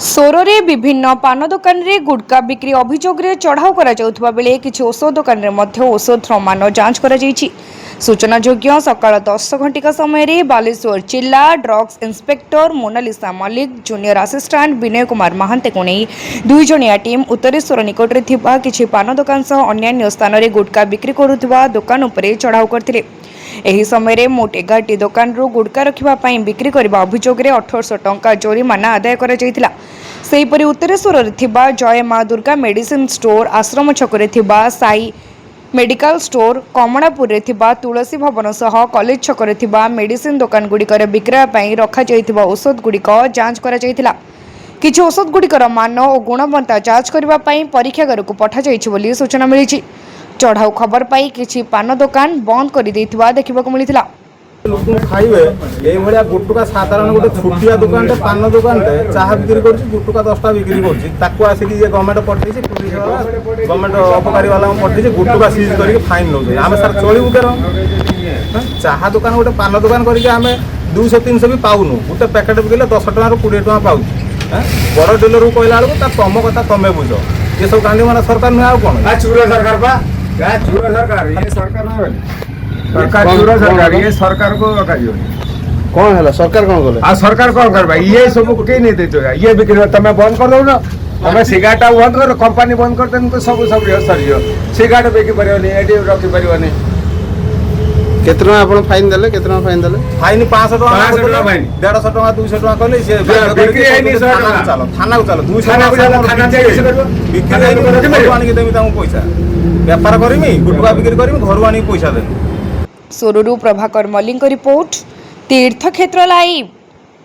सोरे विभिन्न पान दुकान रे गुटका बिक्री अभियोग चढ़ाऊ बेले किसी औषध दुकान औषध मान जांच कर सूचना योग्य सकाळ 10 घंटिका समय बालेश्वर जिला drugs inspector Monalisa Mallick junior assistant Vinay Kumar Mahante को नहीं दुई जणिया टीम उत्तरेश्वर निकट में किसी पान दुकान सह अन्य स्थान में गुटका बिक्री करुवा दुकान उपर चढ़ाऊ करते एही समय मोट 11टी दुकान गुटका रखापी बिक्री करने अभियोग 1800 टंका जोरिमाना आदाय कर सेहीपरि उत्तरेश्वर जय माँ दुर्गा मेडिसिन स्टोर आश्रम छकरे साई मेडिकल स्टोर कमणापुर तुलसी भवन सह कॉलेज छकरे मेडिसिन दुकान गुड़िकर विक्रय रखा औषध गुड़िक जांच कर किछि औषध गुड़िकर मान और गुणवत्ता जांच करने परीक्षागार को पठाई सूचना मिली। चढ़ाऊ खबर पाई किछि पान दुकान बंद कर देखा मिलता। लोक खाइबे ये भलिया गुटुका साधारण गोटे छुटिया दुकान पान दुकान चाहा बिक्री करछि गुटुका 10टा बिक्री करछि ताको आसिक ये गवर्नमेंट पठैछि पुलिस वाला गवर्नमेंट अपकारी वाला पठैछि गुटुका सीज करके फाइन नौ आमे सर चलिबु केर चाहा दुकान गोटे पान दुकान करके आमे 200 300 भी पाउनु गोटे पैकेट बिकले 10 टका रो 20 टका पाउ बड़ डीलर को कहला बेलू ता तम कथा तमे बुझो ये सब गांधी माने सरकार न आ कोन चूरा सरकार बा चूरा सरकार ये सरकार न सरकार चूरा सरकार ये सरकार को करियो कौन है सरकार कौन गले आ सरकार कौन करबा ये सब के नहीं देतो ये बिक्री तमे बंद कर दो ना तमे सिगारेट बंद कर कंपनी बंद कर देन तो सब सरियो सिगारेट बेकी परियोनी एडी रखी परियोनी केतना आपण फाइन देले केतना फाइन देले फाइन 500 टका फाइन 150 टका 200 टका कहले से बिक्री हैनी थाना को चलो 200 टका थाना जाई बिक्री हैनी घर आनी के देमी ताऊ पैसा व्यापार करमी गुटका बिक्री करमी घर आनी पैसा देमी। सोरुरु प्रभाकर मल्लिक रिपोर्ट तीर्थक्षेत्र लाइव।